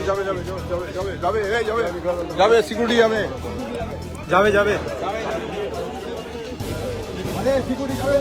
যাবে যাবে যাবে যাবে যাবে এই যাবে যাবে সিকিউরিটি যাবে যাবে যাবে আরে সিকিউরিটি যাবে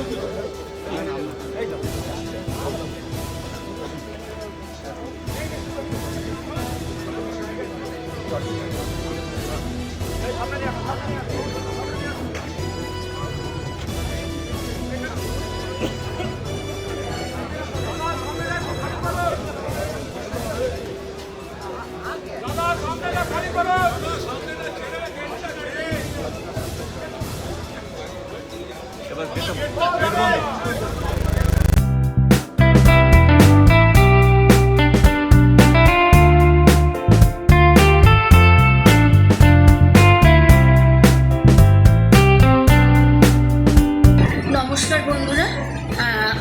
নমস্কার বন্ধুরা,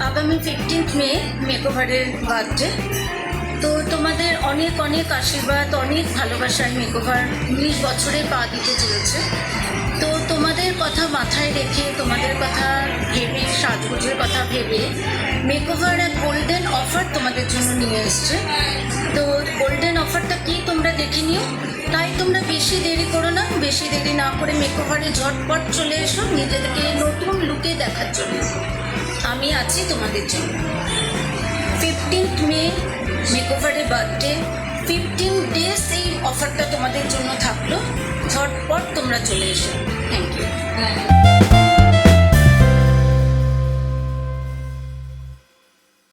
আগামী 15 মে মেকওভারের বার্থডে। তো তোমাদের অনেক অনেক আশীর্বাদ, অনেক ভালোবাসায় মেকওভার 19 বছরে পা দিতে চলেছে। তো তোমাদের কথা মাথায় রেখে, তোমাদের কথা ভেবে, সাজগোজের কথা ভেবে মেকওভার এক গোল্ডেন অফার তোমাদের জন্য নিয়ে এসছে। তো গোল্ডেন অফারটা কি তোমরা দেখে নিও। তাই তোমরা বেশি দেরি করো না, বেশি দেরি না করে মেকওভারে ঝটপট চলে এসো, নিজেদেরকে নতুন লুকে দেখার জন্য। আমি আছি তোমাদের জন্য। 15 মে মেকওভারের বার্থডে, 15 ডেজ এই অফারটা তোমাদের জন্য থাকলো। ঝটপট তোমরা চলে এসো। Thank you.